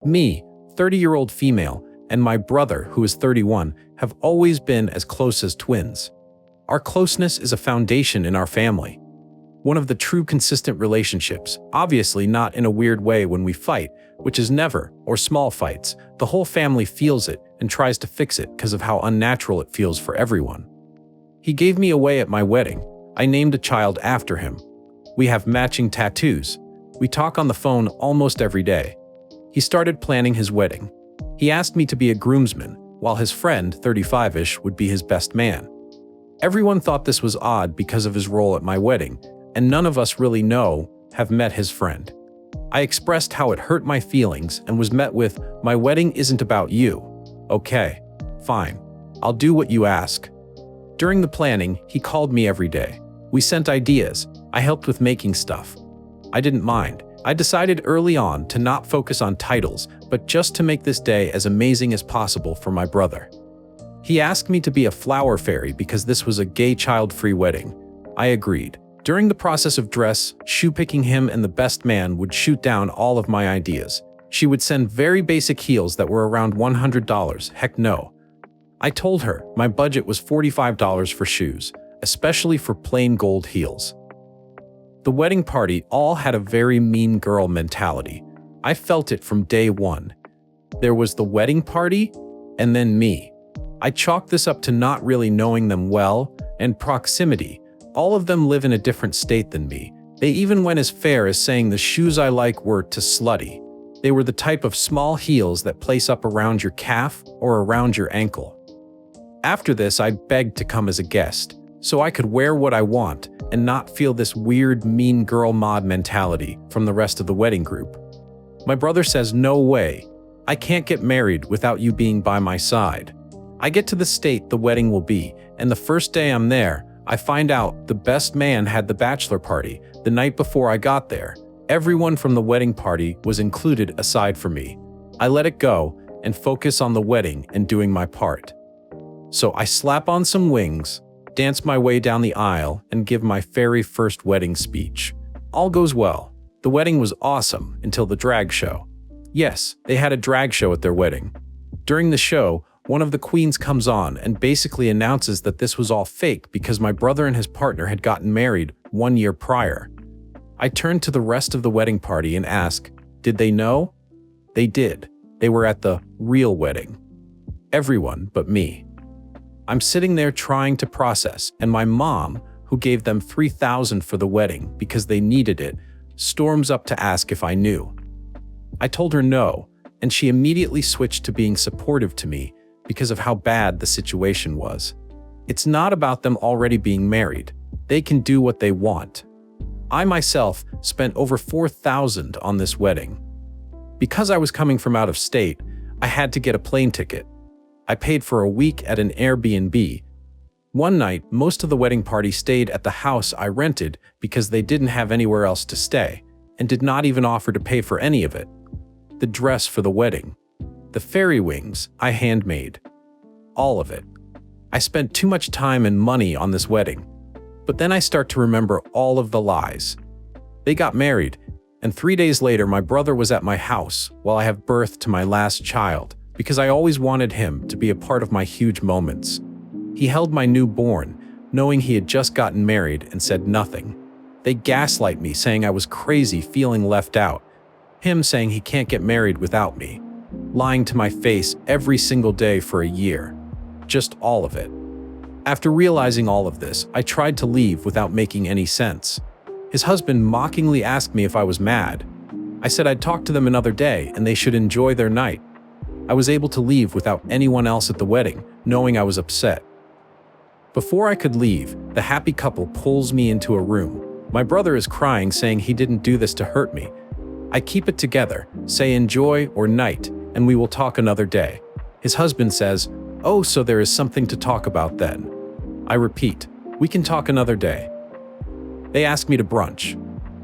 Me, 30-year-old female, and my brother, who is 31, have always been as close as twins. Our closeness is a foundation in our family. One of the true consistent relationships, obviously not in a weird way when we fight, which is never, or small fights. The whole family feels it and tries to fix it because of how unnatural it feels for everyone. He gave me away at my wedding. I named a child after him. We have matching tattoos. We talk on the phone almost every day. He started planning his wedding. He asked me to be a groomsman, while his friend, 35-ish, would be his best man. Everyone thought this was odd because of his role at my wedding, and none of us really have met his friend. I expressed how it hurt my feelings and was met with, "My wedding isn't about you." "Okay, fine. I'll do what you ask." During the planning, he called me every day. We sent ideas. I helped with making stuff. I didn't mind. I decided early on to not focus on titles, but just to make this day as amazing as possible for my brother. He asked me to be a flower fairy because this was a gay child-free wedding. I agreed. During the process of dress, shoe picking, him and the best man would shoot down all of my ideas. She would send very basic heels that were around $100. Heck no. I told her my budget was $45 for shoes, especially for plain gold heels. The wedding party all had a very mean girl mentality. I felt it from day one. There was the wedding party, and then me. I chalked this up to not really knowing them well, and proximity. All of them live in a different state than me. They even went as far as saying the shoes I like were too slutty. They were the type of small heels that place up around your calf or around your ankle. After this, I begged to come as a guest, so I could wear what I want and not feel this weird mean girl mod mentality from the rest of the wedding group. My brother says, "No way. I can't get married without you being by my side." I get to the state the wedding will be, and the first day I'm there, I find out the best man had the bachelor party the night before I got there. Everyone from the wedding party was included aside from me. I let it go and focus on the wedding and doing my part. So I slap on some wings, dance my way down the aisle, and give my very first wedding speech. All goes well. The wedding was awesome until the drag show. Yes, they had a drag show at their wedding. During the show, one of the queens comes on and basically announces that this was all fake because my brother and his partner had gotten married 1 year prior. I turned to the rest of the wedding party and asked, did they know? They did. They were at the real wedding. Everyone but me. I'm sitting there trying to process, and my mom, who gave them $3,000 for the wedding because they needed it, storms up to ask if I knew. I told her no, and she immediately switched to being supportive to me because of how bad the situation was. It's not about them already being married. They can do what they want. I myself spent over $4,000 on this wedding. Because I was coming from out of state, I had to get a plane ticket. I paid for a week at an Airbnb. One night, most of the wedding party stayed at the house I rented because they didn't have anywhere else to stay, and did not even offer to pay for any of it. The dress for the wedding. The fairy wings I handmade. All of it. I spent too much time and money on this wedding. But then I start to remember all of the lies. They got married, and 3 days later my brother was at my house while I have birth to my last child, because I always wanted him to be a part of my huge moments. He held my newborn, knowing he had just gotten married, and said nothing. They gaslight me, saying I was crazy, feeling left out. Him saying he can't get married without me. Lying to my face every single day for a year. Just all of it. After realizing all of this, I tried to leave without making any sense. His husband mockingly asked me if I was mad. I said I'd talk to them another day and they should enjoy their night. I was able to leave without anyone else at the wedding, knowing I was upset. Before I could leave, the happy couple pulls me into a room. My brother is crying, saying he didn't do this to hurt me. I keep it together, say enjoy or night, and we will talk another day. His husband says, "Oh, so there is something to talk about then." I repeat, "We can talk another day." They ask me to brunch.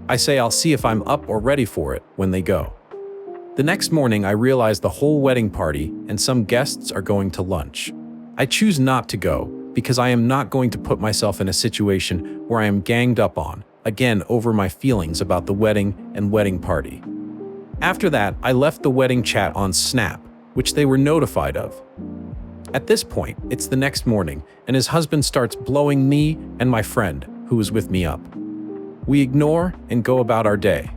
I say I'll see if I'm up or ready for it when they go. The next morning, I realize the whole wedding party and some guests are going to lunch. I choose not to go because I am not going to put myself in a situation where I am ganged up on, again over my feelings about the wedding and wedding party. After that, I left the wedding chat on Snap, which they were notified of. At this point, it's the next morning, and his husband starts blowing me and my friend, who was with me, up. We ignore and go about our day.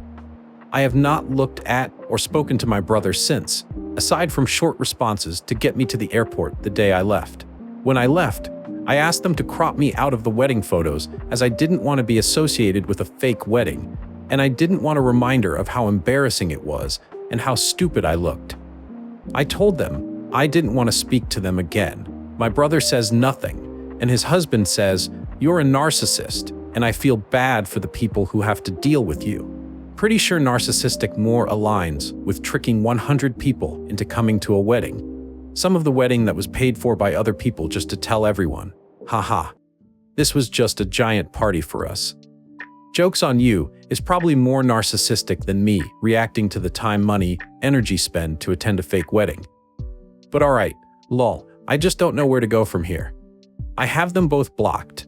I have not looked at or spoken to my brother since, aside from short responses to get me to the airport the day I left. When I left, I asked them to crop me out of the wedding photos as I didn't want to be associated with a fake wedding, and I didn't want a reminder of how embarrassing it was and how stupid I looked. I told them I didn't want to speak to them again. My brother says nothing, and his husband says, "You're a narcissist, and I feel bad for the people who have to deal with you." Pretty sure narcissistic more aligns with tricking 100 people into coming to a wedding. Some of the wedding that was paid for by other people just to tell everyone, haha. This was just a giant party for us. Joke's on you is probably more narcissistic than me reacting to the time, money, energy spent to attend a fake wedding. But alright, lol, I just don't know where to go from here. I have them both blocked.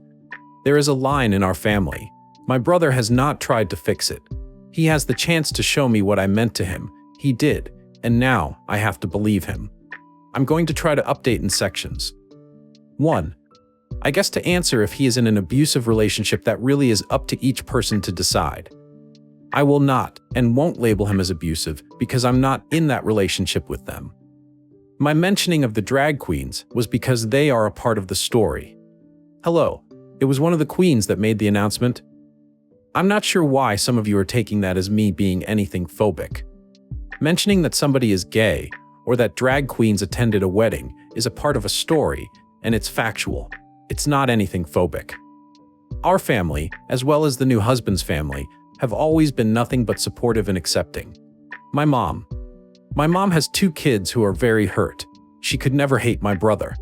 There is a line in our family. My brother has not tried to fix it. He has the chance to show me what I meant to him. He did, and now I have to believe him. I'm going to try to update in sections. 1. I guess to answer if he is in an abusive relationship, that really is up to each person to decide. I will not and won't label him as abusive because I'm not in that relationship with them. My mentioning of the drag queens was because they are a part of the story. Hello, it was one of the queens that made the announcement. I'm not sure why some of you are taking that as me being anything phobic. Mentioning that somebody is gay or that drag queens attended a wedding is a part of a story, and it's factual. It's not anything phobic. Our family, as well as the new husband's family, have always been nothing but supportive and accepting. My mom has 2 kids who are very hurt. She could never hate my brother,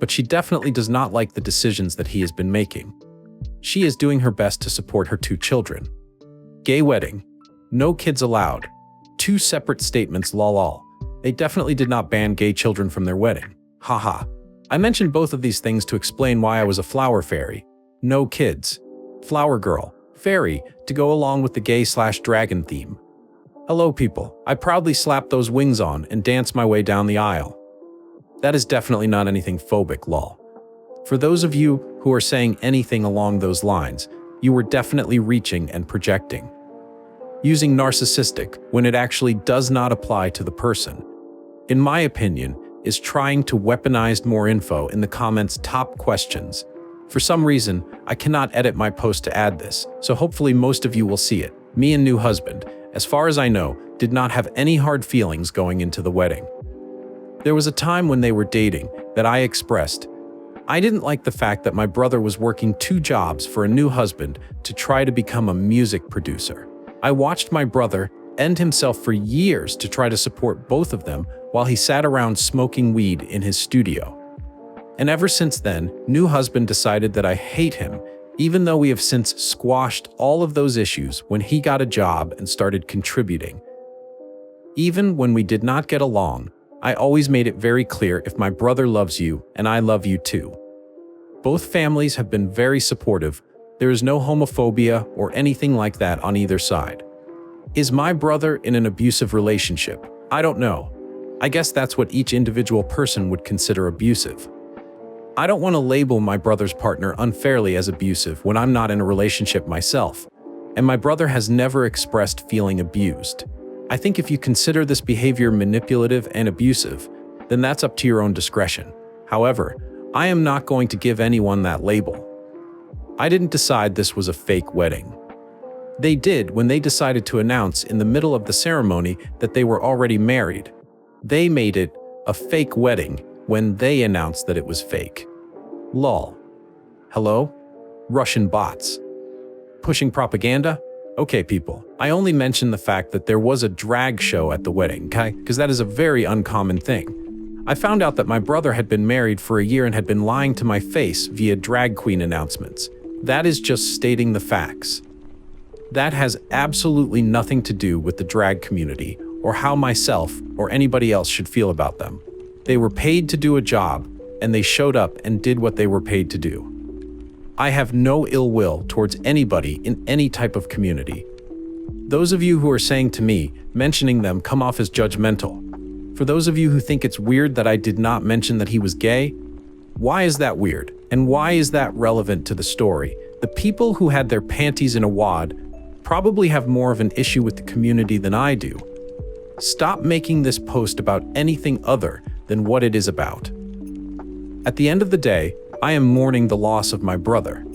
but she definitely does not like the decisions that he has been making. She is doing her best to support her 2 children. Gay wedding. No kids allowed. 2 separate statements, lol. They definitely did not ban gay children from their wedding. Haha. I mentioned both of these things to explain why I was a flower fairy. No kids. Flower girl. Fairy, to go along with the gay/dragon theme. Hello people, I proudly slapped those wings on and danced my way down the aisle. That is definitely not anything phobic, lol. For those of you who are saying anything along those lines, you were definitely reaching and projecting. Using narcissistic when it actually does not apply to the person, in my opinion, is trying to weaponize more info in the comments' top questions. For some reason, I cannot edit my post to add this, so hopefully most of you will see it. Me and new husband, as far as I know, did not have any hard feelings going into the wedding. There was a time when they were dating that I expressed, I didn't like the fact that my brother was working 2 jobs for a new husband to try to become a music producer. I watched my brother end himself for years to try to support both of them while he sat around smoking weed in his studio. And ever since then, new husband decided that I hate him, even though we have since squashed all of those issues when he got a job and started contributing. Even when we did not get along, I always made it very clear if my brother loves you and I love you too. Both families have been very supportive. There is no homophobia or anything like that on either side. Is my brother in an abusive relationship? I don't know. I guess that's what each individual person would consider abusive. I don't want to label my brother's partner unfairly as abusive when I'm not in a relationship myself, and my brother has never expressed feeling abused. I think if you consider this behavior manipulative and abusive, then that's up to your own discretion. However, I am not going to give anyone that label. I didn't decide this was a fake wedding. They did when they decided to announce in the middle of the ceremony that they were already married. They made it a fake wedding when they announced that it was fake. Lol. Hello? Russian bots. Pushing propaganda? Okay people, I only mentioned the fact that there was a drag show at the wedding, okay? Because that is a very uncommon thing. I found out that my brother had been married for a year and had been lying to my face via drag queen announcements. That is just stating the facts. That has absolutely nothing to do with the drag community or how myself or anybody else should feel about them. They were paid to do a job, and they showed up and did what they were paid to do. I have no ill will towards anybody in any type of community. Those of you who are saying to me, mentioning them come off as judgmental. For those of you who think it's weird that I did not mention that he was gay, why is that weird? And why is that relevant to the story? The people who had their panties in a wad probably have more of an issue with the community than I do. Stop making this post about anything other than what it is about. At the end of the day, I am mourning the loss of my brother.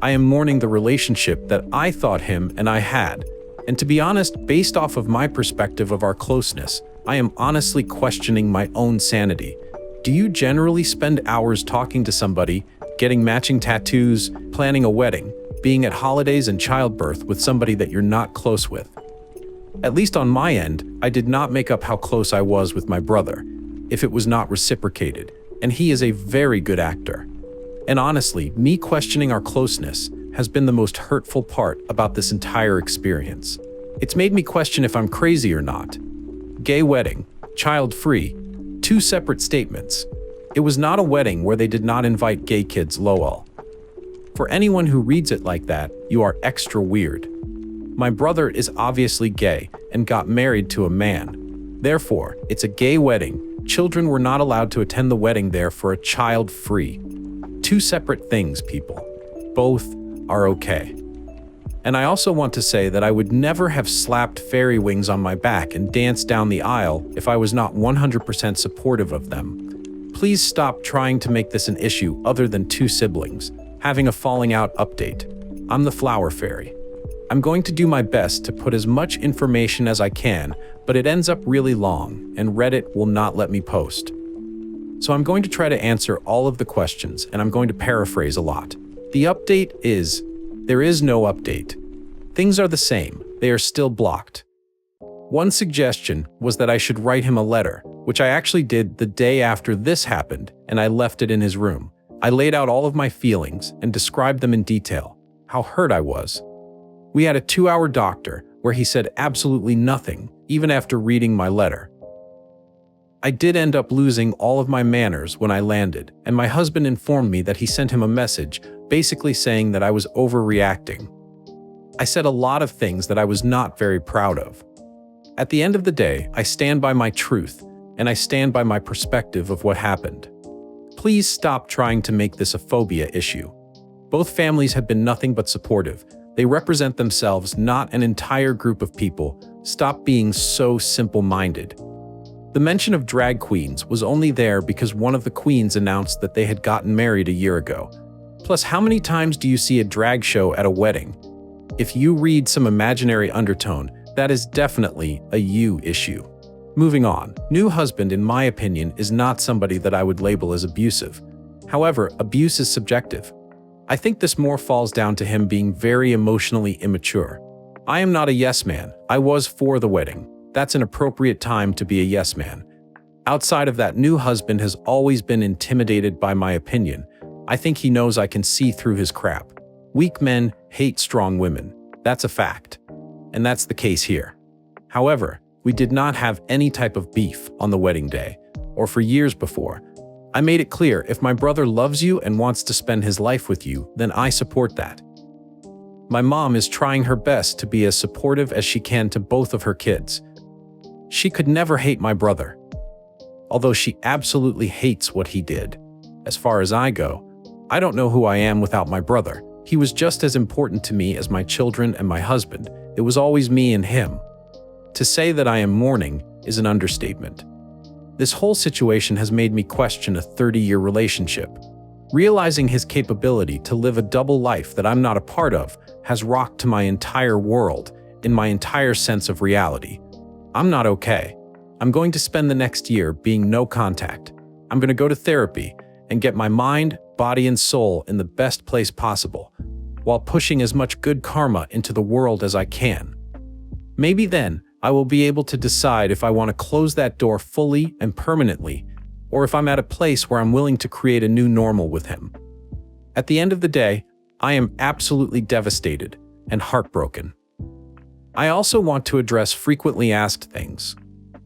I am mourning the relationship that I thought him and I had. And to be honest, based off of my perspective of our closeness, I am honestly questioning my own sanity. Do you generally spend hours talking to somebody, getting matching tattoos, planning a wedding, being at holidays and childbirth with somebody that you're not close with? At least on my end, I did not make up how close I was with my brother, if it was not reciprocated, and he is a very good actor. And honestly, me questioning our closeness has been the most hurtful part about this entire experience. It's made me question if I'm crazy or not. Gay wedding, child-free, two separate statements. It was not a wedding where they did not invite gay kids, lol. For anyone who reads it like that, you are extra weird. My brother is obviously gay and got married to a man. Therefore, it's a gay wedding. Children were not allowed to attend the wedding there for a child-free. Two separate things, people. Both are okay. And I also want to say that I would never have slapped fairy wings on my back and danced down the aisle if I was not 100% supportive of them. Please stop trying to make this an issue other than two siblings having a falling out update. I'm the flower fairy. I'm going to do my best to put as much information as I can, but it ends up really long, and Reddit will not let me post. So I'm going to try to answer all of the questions, and I'm going to paraphrase a lot. The update is, there is no update. Things are the same, they are still blocked. One suggestion was that I should write him a letter, which I actually did the day after this happened, and I left it in his room. I laid out all of my feelings and described them in detail, how hurt I was. We had a 2-hour doctor where he said absolutely nothing, even after reading my letter. I did end up losing all of my manners when I landed, and my husband informed me that he sent him a message basically saying that I was overreacting. I said a lot of things that I was not very proud of. At the end of the day, I stand by my truth, and I stand by my perspective of what happened. Please stop trying to make this a phobia issue. Both families have been nothing but supportive. They represent themselves, not an entire group of people. Stop being so simple-minded. The mention of drag queens was only there because one of the queens announced that they had gotten married a year ago. Plus, how many times do you see a drag show at a wedding? If you read some imaginary undertone, that is definitely a you issue. Moving on, new husband, in my opinion, is not somebody that I would label as abusive. However, abuse is subjective. I think this more falls down to him being very emotionally immature. I am not a yes man. I was for the wedding. That's an appropriate time to be a yes man. Outside of that, new husband has always been intimidated by my opinion. I think he knows I can see through his crap. Weak men hate strong women. That's a fact. And that's the case here. However, we did not have any type of beef on the wedding day, or for years before. I made it clear, if my brother loves you and wants to spend his life with you, then I support that. My mom is trying her best to be as supportive as she can to both of her kids. She could never hate my brother, although she absolutely hates what he did. As far as I go, I don't know who I am without my brother. He was just as important to me as my children and my husband. It was always me and him. To say that I am mourning is an understatement. This whole situation has made me question a 30-year relationship. Realizing his capability to live a double life that I'm not a part of has rocked my entire world, in my entire sense of reality. I'm not okay. I'm going to spend the next year being no contact. I'm going to go to therapy and get my mind, body, and soul in the best place possible, while pushing as much good karma into the world as I can. Maybe then, I will be able to decide if I want to close that door fully and permanently, or if I'm at a place where I'm willing to create a new normal with him. At the end of the day, I am absolutely devastated and heartbroken. I also want to address frequently asked things.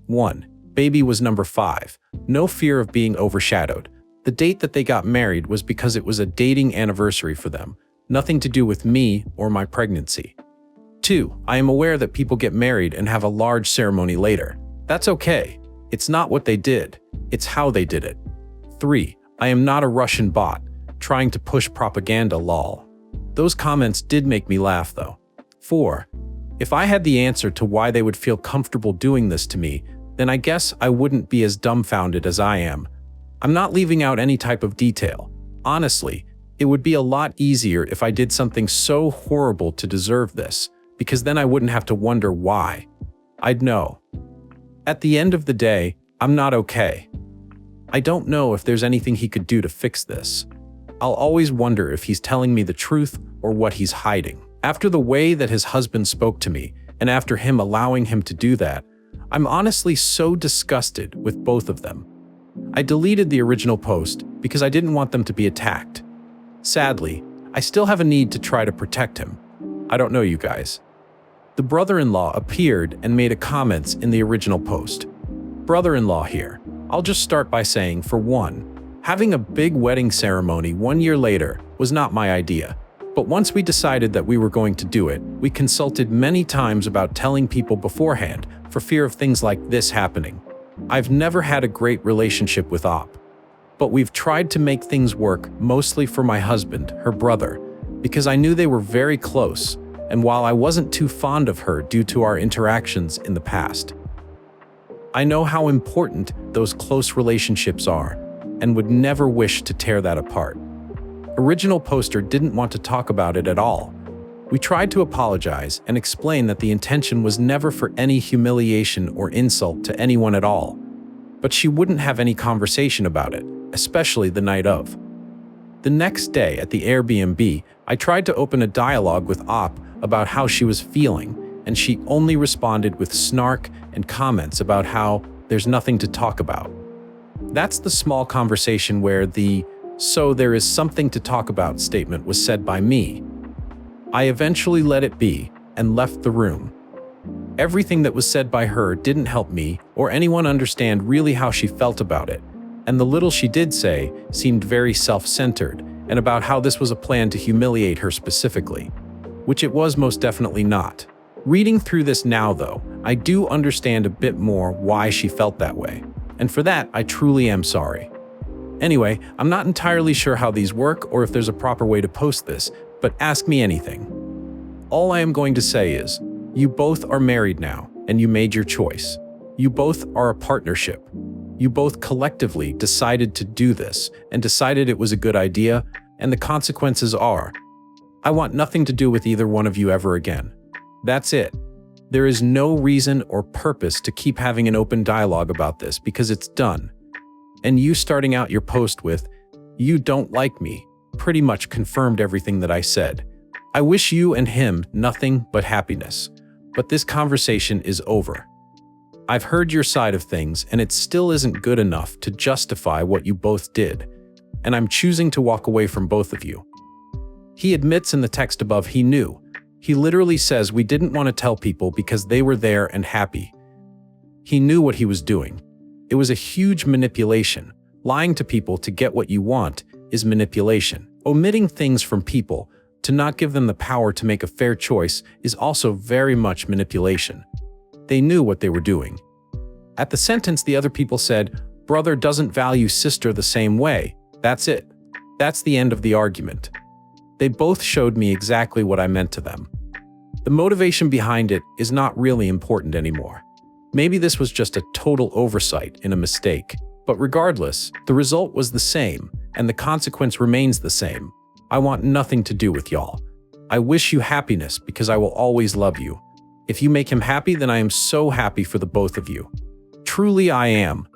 1. Baby was number 5. No fear of being overshadowed. The date that they got married was because it was a dating anniversary for them, nothing to do with me or my pregnancy. 2. I am aware that people get married and have a large ceremony later. That's okay. It's not what they did, it's how they did it. 3. I am not a Russian bot, trying to push propaganda lol. Those comments did make me laugh though. 4. If I had the answer to why they would feel comfortable doing this to me, then I guess I wouldn't be as dumbfounded as I am. I'm not leaving out any type of detail. Honestly, it would be a lot easier if I did something so horrible to deserve this, because then I wouldn't have to wonder why. I'd know. At the end of the day, I'm not okay. I don't know if there's anything he could do to fix this. I'll always wonder if he's telling me the truth or what he's hiding. After the way that his husband spoke to me, and after him allowing him to do that, I'm honestly so disgusted with both of them. I deleted the original post because I didn't want them to be attacked. Sadly, I still have a need to try to protect him. I don't know you guys. The brother-in-law appeared and made a comments in the original post. Brother-in-law here. I'll just start by saying, for one, having a big wedding ceremony 1 year later was not my idea. But once we decided that we were going to do it, we consulted many times about telling people beforehand for fear of things like this happening. I've never had a great relationship with Op, but we've tried to make things work mostly for my husband, her brother, because I knew they were very close, and while I wasn't too fond of her due to our interactions in the past. I know how important those close relationships are, and would never wish to tear that apart. Original poster didn't want to talk about it at all. We tried to apologize and explain that the intention was never for any humiliation or insult to anyone at all, but she wouldn't have any conversation about it, especially the night of. The next day at the Airbnb, I tried to open a dialogue with Op about how she was feeling, and she only responded with snark and comments about how there's nothing to talk about. That's the small conversation where the "so there is something to talk about" statement was said by me. I eventually let it be and left the room. Everything that was said by her didn't help me or anyone understand really how she felt about it, and the little she did say seemed very self-centered and about how this was a plan to humiliate her specifically, which it was most definitely not. Reading through this now though, I do understand a bit more why she felt that way, and for that I truly am sorry. Anyway, I'm not entirely sure how these work or if there's a proper way to post this, but ask me anything. All I am going to say is, you both are married now, and you made your choice. You both are a partnership. You both collectively decided to do this, and decided it was a good idea, and the consequences are, I want nothing to do with either one of you ever again. That's it. There is no reason or purpose to keep having an open dialogue about this because it's done. And you starting out your post with, "You don't like me," pretty much confirmed everything that I said. I wish you and him nothing but happiness, but this conversation is over. I've heard your side of things and it still isn't good enough to justify what you both did, and I'm choosing to walk away from both of you. He admits in the text above he knew. He literally says we didn't want to tell people because they were there and happy. He knew what he was doing. It was a huge manipulation. Lying to people to get what you want is manipulation. Omitting things from people to not give them the power to make a fair choice is also very much manipulation. They knew what they were doing. At the sentence, the other people said, "Brother doesn't value sister the same way." That's it. That's the end of the argument. They both showed me exactly what I meant to them. The motivation behind it is not really important anymore. Maybe this was just a total oversight and a mistake. But regardless, the result was the same, and the consequence remains the same. I want nothing to do with y'all. I wish you happiness because I will always love you. If you make him happy, then I am so happy for the both of you. Truly I am.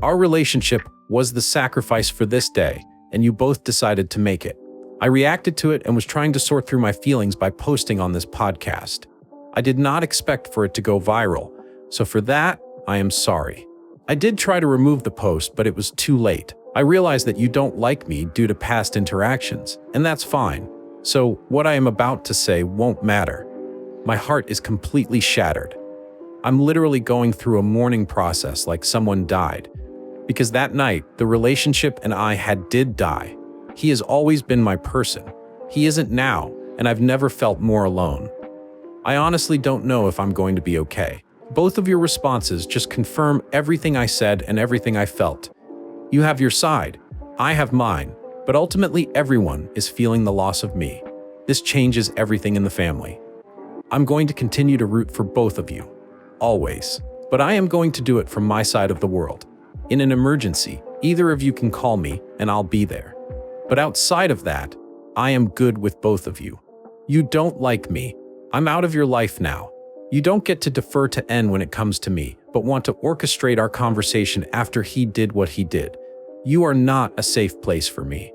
Our relationship was the sacrifice for this day, and you both decided to make it. I reacted to it and was trying to sort through my feelings by posting on this podcast. I did not expect for it to go viral, so for that, I am sorry. I did try to remove the post, but it was too late. I realized that you don't like me due to past interactions, and that's fine. So what I am about to say won't matter. My heart is completely shattered. I'm literally going through a mourning process like someone died. Because that night, the relationship and I did die. He has always been my person. He isn't now, and I've never felt more alone. I honestly don't know if I'm going to be okay. Both of your responses just confirm everything I said and everything I felt. You have your side, I have mine, but ultimately everyone is feeling the loss of me. This changes everything in the family. I'm going to continue to root for both of you, always, but I am going to do it from my side of the world. In an emergency, either of you can call me and I'll be there. But outside of that, I am good with both of you. You don't like me. I'm out of your life now. You don't get to defer to N when it comes to me, but want to orchestrate our conversation after he did what he did. You are not a safe place for me.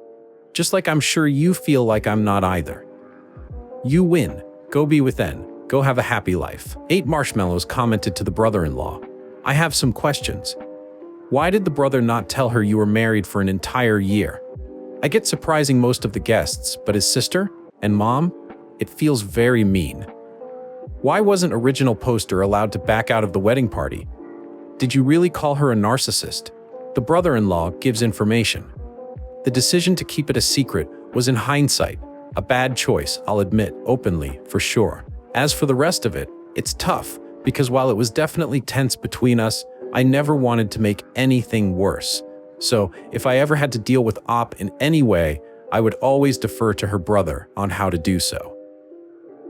Just like I'm sure you feel like I'm not either. You win. Go be with N. Go have a happy life. 8 Marshmallows commented to the brother-in-law. I have some questions. Why did the brother not tell her you were married for an entire year? I get surprising most of the guests, but his sister and mom? It feels very mean. Why wasn't original poster allowed to back out of the wedding party? Did you really call her a narcissist? The brother-in-law gives information. The decision to keep it a secret was in hindsight a bad choice, I'll admit openly, for sure. As for the rest of it, it's tough, because while it was definitely tense between us, I never wanted to make anything worse. So, if I ever had to deal with Op in any way, I would always defer to her brother on how to do so.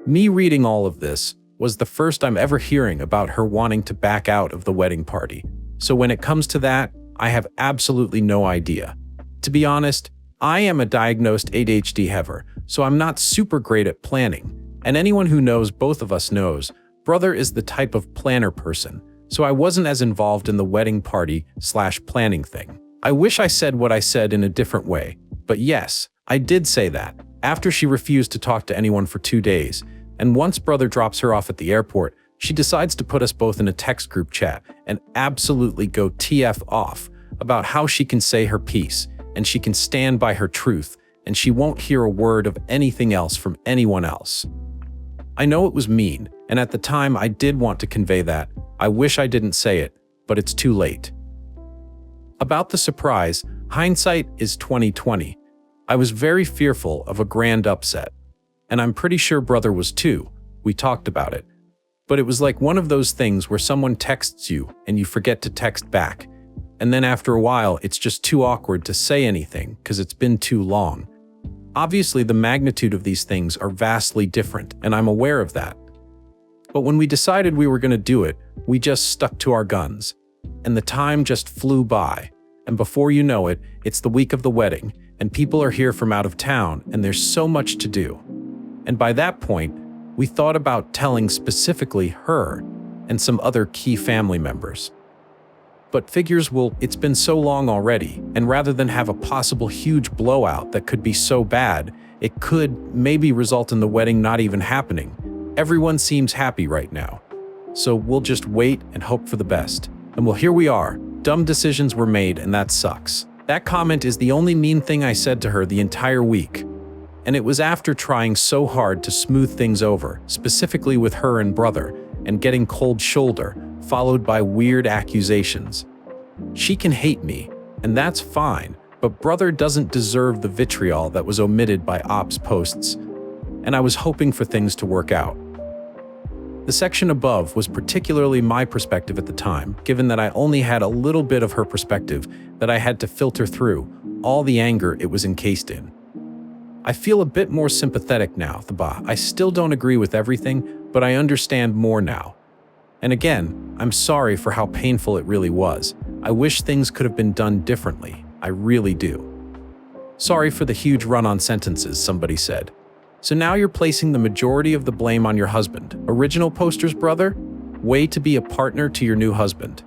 Me reading all of this was the first I'm ever hearing about her wanting to back out of the wedding party. So when it comes to that, I have absolutely no idea. To be honest, I am a diagnosed ADHD heaver, so I'm not super great at planning. And anyone who knows both of us knows, brother is the type of planner person, so I wasn't as involved in the wedding party/planning thing. I wish I said what I said in a different way, but yes, I did say that. After she refused to talk to anyone for 2 days, and once brother drops her off at the airport, she decides to put us both in a text group chat and absolutely go TF off about how she can say her piece, and she can stand by her truth, and she won't hear a word of anything else from anyone else. I know it was mean, and at the time I did want to convey that. I wish I didn't say it, but it's too late. About the surprise, hindsight is 2020. I was very fearful of a grand upset. And I'm pretty sure brother was too. We talked about it. But it was like one of those things where someone texts you and you forget to text back. And then after a while, it's just too awkward to say anything because it's been too long. Obviously, the magnitude of these things are vastly different, and I'm aware of that. But when we decided we were going to do it, we just stuck to our guns. And the time just flew by. And before you know it, it's the week of the wedding, and people are here from out of town, and there's so much to do. And by that point, we thought about telling specifically her and some other key family members. But figures, well, it's been so long already, and rather than have a possible huge blowout that could be so bad, it could maybe result in the wedding not even happening. Everyone seems happy right now. So we'll just wait and hope for the best. And well, here we are. Dumb decisions were made, and that sucks. That comment is the only mean thing I said to her the entire week. And it was after trying so hard to smooth things over, specifically with her and brother, and getting cold shoulder, followed by weird accusations. She can hate me, and that's fine, but brother doesn't deserve the vitriol that was omitted by Op's posts, and I was hoping for things to work out. The section above was particularly my perspective at the time, given that I only had a little bit of her perspective that I had to filter through, all the anger it was encased in. I feel a bit more sympathetic now, I still don't agree with everything, but I understand more now. And again, I'm sorry for how painful it really was. I wish things could have been done differently. I really do. Sorry for the huge run-on sentences, somebody said. So now you're placing the majority of the blame on your husband. Original poster's brother? Way to be a partner to your new husband.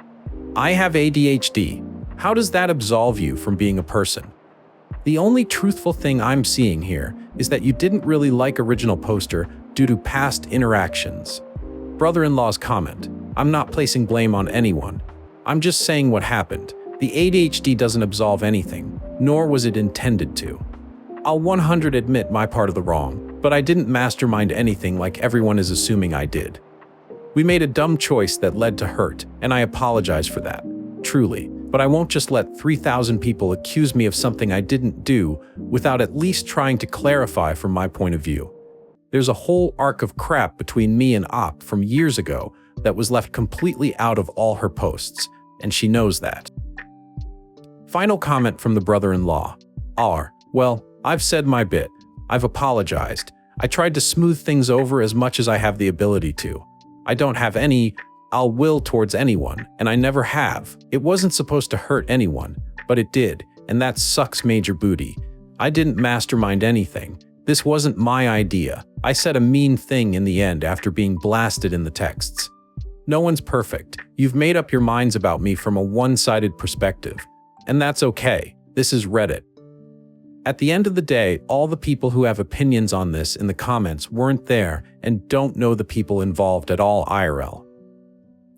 I have ADHD. How does that absolve you from being a person? The only truthful thing I'm seeing here is that you didn't really like original poster due to past interactions. Brother-in-law's comment. I'm not placing blame on anyone. I'm just saying what happened. The ADHD doesn't absolve anything, nor was it intended to. I'll 100% admit my part of the wrong, but I didn't mastermind anything like everyone is assuming I did. We made a dumb choice that led to hurt, and I apologize for that. Truly. But I won't just let 3,000 people accuse me of something I didn't do without at least trying to clarify from my point of view. There's a whole arc of crap between me and Op from years ago that was left completely out of all her posts, and she knows that. Final comment from the brother-in-law. Well, I've said my bit. I've apologized. I tried to smooth things over as much as I have the ability to. I don't have any will towards anyone, and I never have. It wasn't supposed to hurt anyone, but it did, and that sucks major booty. I didn't mastermind anything. This wasn't my idea. I said a mean thing in the end after being blasted in the texts. No one's perfect. You've made up your minds about me from a one-sided perspective. And that's okay. This is Reddit. At the end of the day, all the people who have opinions on this in the comments weren't there and don't know the people involved at all IRL.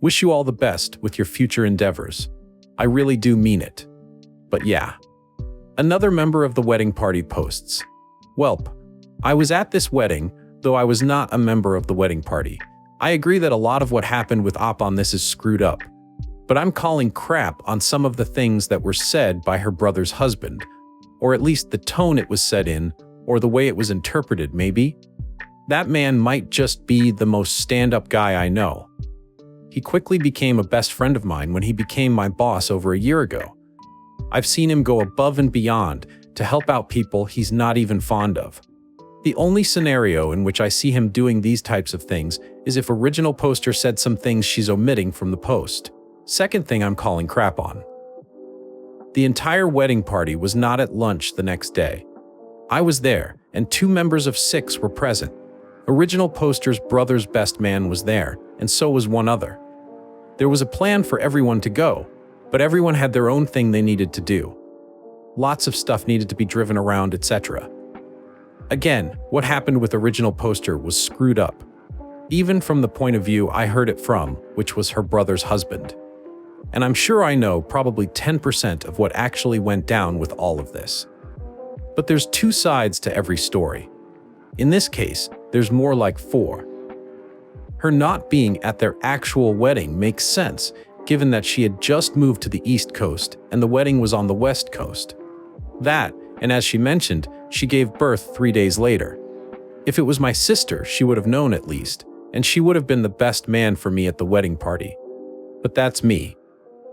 Wish you all the best with your future endeavors. I really do mean it. But yeah. Another member of the wedding party posts. Welp. I was at this wedding, though I was not a member of the wedding party. I agree that a lot of what happened with Op on this is screwed up. But I'm calling crap on some of the things that were said by her brother's husband, or at least the tone it was said in, or the way it was interpreted, maybe? That man might just be the most stand-up guy I know. He quickly became a best friend of mine when he became my boss over a year ago. I've seen him go above and beyond to help out people he's not even fond of. The only scenario in which I see him doing these types of things is if original poster said some things she's omitting from the post. Second thing I'm calling crap on. The entire wedding party was not at lunch the next day. I was there, and 2 members of 6 were present. Original poster's brother's best man was there, and so was one other. There was a plan for everyone to go, but everyone had their own thing they needed to do. Lots of stuff needed to be driven around, etc. Again, what happened with original poster was screwed up. Even from the point of view I heard it from, which was her brother's husband. And I'm sure I know probably 10% of what actually went down with all of this. But there's 2 sides to every story. In this case, there's more like 4. Her not being at their actual wedding makes sense, given that she had just moved to the East Coast and the wedding was on the West Coast. That, and as she mentioned, she gave birth 3 days later. If it was my sister, she would have known at least, and she would have been the best man for me at the wedding party. But that's me.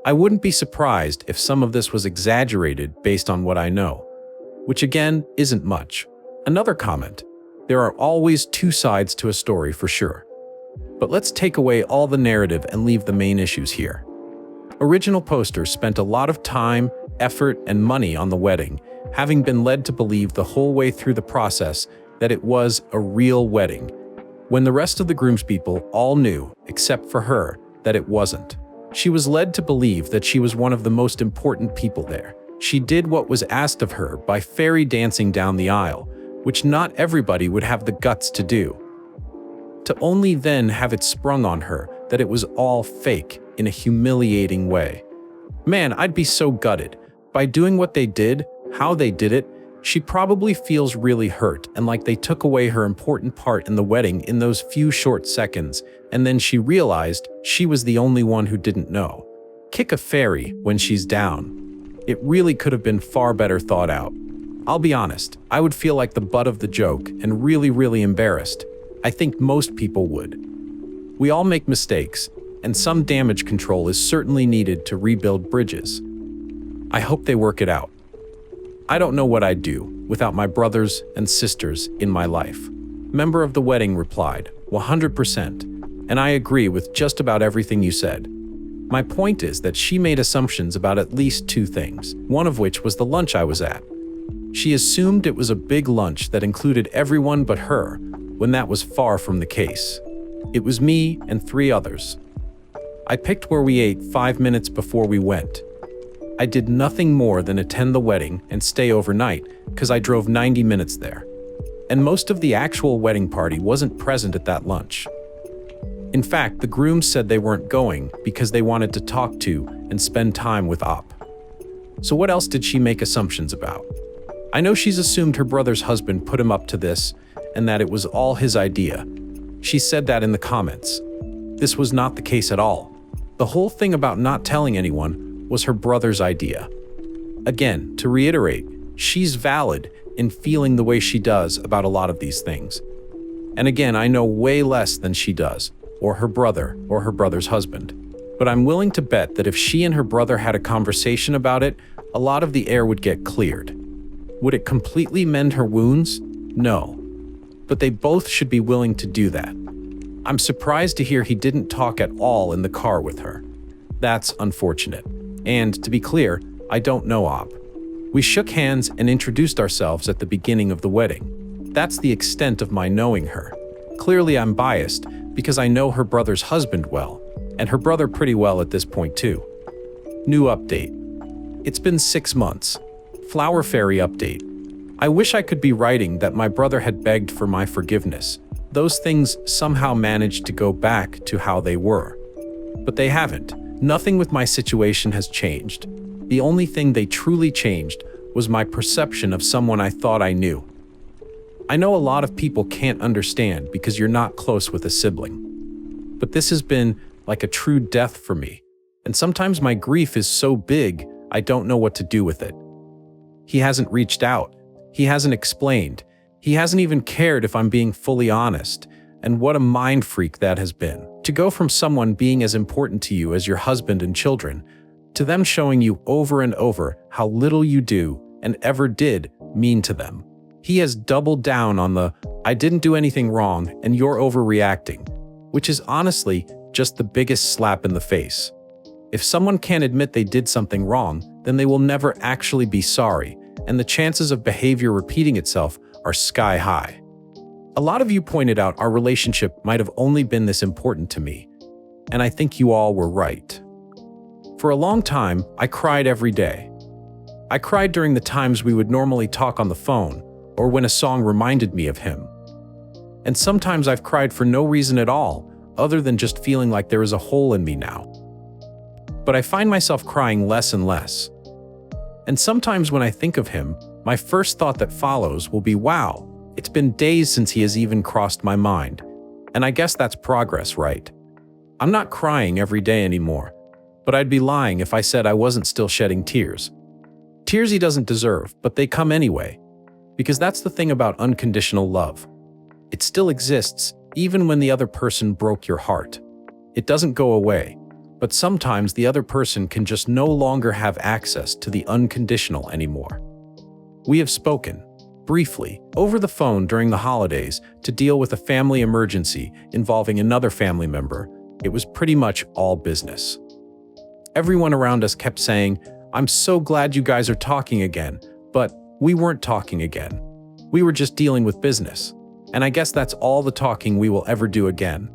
I wouldn't be surprised if some of this was exaggerated based on what I know, which again isn't much. Another comment. There are always 2 sides to a story for sure. But let's take away all the narrative and leave the main issues here. Original poster spent a lot of time, effort, and money on the wedding, having been led to believe the whole way through the process that it was a real wedding, when the rest of the groomspeople all knew, except for her, that it wasn't. She was led to believe that she was one of the most important people there. She did what was asked of her by fairy dancing down the aisle, which not everybody would have the guts to do. To only then have it sprung on her that it was all fake in a humiliating way. Man, I'd be so gutted. By doing what they did, how they did it, she probably feels really hurt and like they took away her important part in the wedding in those few short seconds, and then she realized she was the only one who didn't know. Kick a fairy when she's down. It really could have been far better thought out. I'll be honest, I would feel like the butt of the joke and really embarrassed. I think most people would. We all make mistakes, and some damage control is certainly needed to rebuild bridges. I hope they work it out. I don't know what I'd do without my brothers and sisters in my life. Member of the wedding replied, 100%, and I agree with just about everything you said. My point is that she made assumptions about at least 2 things, one of which was the lunch I was at. She assumed it was a big lunch that included everyone but her, when that was far from the case. It was me and 3 others. I picked where we ate 5 minutes before we went. I did nothing more than attend the wedding and stay overnight because I drove 90 minutes there. And most of the actual wedding party wasn't present at that lunch. In fact, the grooms said they weren't going because they wanted to talk to and spend time with Op. So what else did she make assumptions about? I know she's assumed her brother's husband put him up to this and that it was all his idea. She said that in the comments. This was not the case at all. The whole thing about not telling anyone was her brother's idea. Again, to reiterate, she's valid in feeling the way she does about a lot of these things. And again, I know way less than she does, or her brother's husband. But I'm willing to bet that if she and her brother had a conversation about it, a lot of the air would get cleared. Would it completely mend her wounds? No. But they both should be willing to do that. I'm surprised to hear he didn't talk at all in the car with her. That's unfortunate. And to be clear, I don't know Ob. We shook hands and introduced ourselves at the beginning of the wedding. That's the extent of my knowing her. Clearly I'm biased because I know her brother's husband well, and her brother pretty well at this point too. New update. It's been 6 months. Flower Fairy update. I wish I could be writing that my brother had begged for my forgiveness. Those things somehow managed to go back to how they were. But they haven't. Nothing with my situation has changed. The only thing they truly changed was my perception of someone I thought I knew. I know a lot of people can't understand because you're not close with a sibling. But this has been like a true death for me. And sometimes my grief is so big, I don't know what to do with it. He hasn't reached out. He hasn't explained. He hasn't even cared if I'm being fully honest. And what a mind freak that has been. To go from someone being as important to you as your husband and children, to them showing you over and over how little you do and ever did mean to them. He has doubled down on the, I didn't do anything wrong and you're overreacting, which is honestly just the biggest slap in the face. If someone can't admit they did something wrong, then they will never actually be sorry, and the chances of behavior repeating itself are sky high. A lot of you pointed out our relationship might have only been this important to me, and I think you all were right. For a long time, I cried every day. I cried during the times we would normally talk on the phone, or when a song reminded me of him. And sometimes I've cried for no reason at all, other than just feeling like there is a hole in me now. But I find myself crying less and less. And sometimes when I think of him, my first thought that follows will be, wow, it's been days since he has even crossed my mind. And I guess that's progress, right? I'm not crying every day anymore, but I'd be lying if I said I wasn't still shedding tears. Tears he doesn't deserve, but they come anyway. Because that's the thing about unconditional love. It still exists, even when the other person broke your heart. It doesn't go away, but sometimes the other person can just no longer have access to the unconditional anymore. We have spoken, briefly, over the phone during the holidays to deal with a family emergency involving another family member. It was pretty much all business. Everyone around us kept saying, "I'm so glad you guys are talking again," but we weren't talking again. We were just dealing with business. And I guess that's all the talking we will ever do again.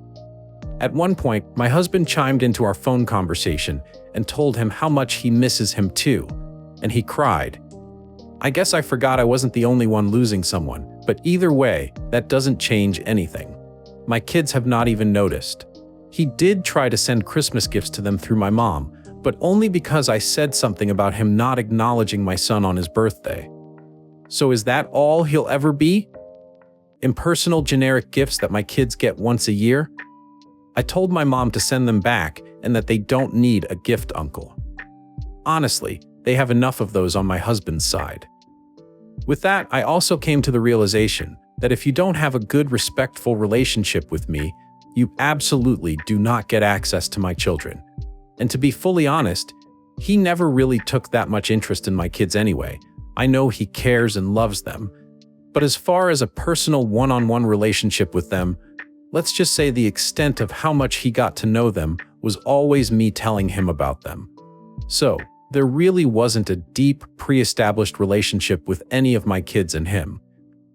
At one point, my husband chimed into our phone conversation and told him how much he misses him too, and he cried. I guess I forgot I wasn't the only one losing someone, but either way, that doesn't change anything. My kids have not even noticed. He did try to send Christmas gifts to them through my mom, but only because I said something about him not acknowledging my son on his birthday. So is that all he'll ever be? Impersonal generic gifts that my kids get once a year? I told my mom to send them back and that they don't need a gift uncle. Honestly, they have enough of those on my husband's side. With that, I also came to the realization that if you don't have a good, respectful relationship with me, you absolutely do not get access to my children. And to be fully honest, he never really took that much interest in my kids anyway. I know he cares and loves them. But as far as a personal one-on-one relationship with them, let's just say the extent of how much he got to know them was always me telling him about them. So, there really wasn't a deep, pre-established relationship with any of my kids and him.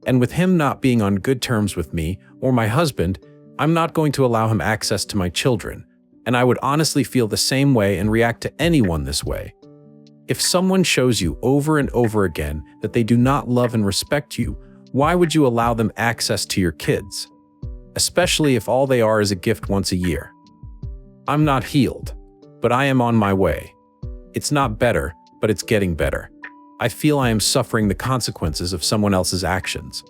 And with him not being on good terms with me or my husband, I'm not going to allow him access to my children. And I would honestly feel the same way and react to anyone this way. If someone shows you over and over again that they do not love and respect you, why would you allow them access to your kids? Especially if all they are is a gift once a year. I'm not healed, but I am on my way. It's not better, but it's getting better. I feel I am suffering the consequences of someone else's actions.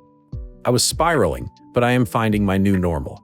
I was spiraling, but I am finding my new normal.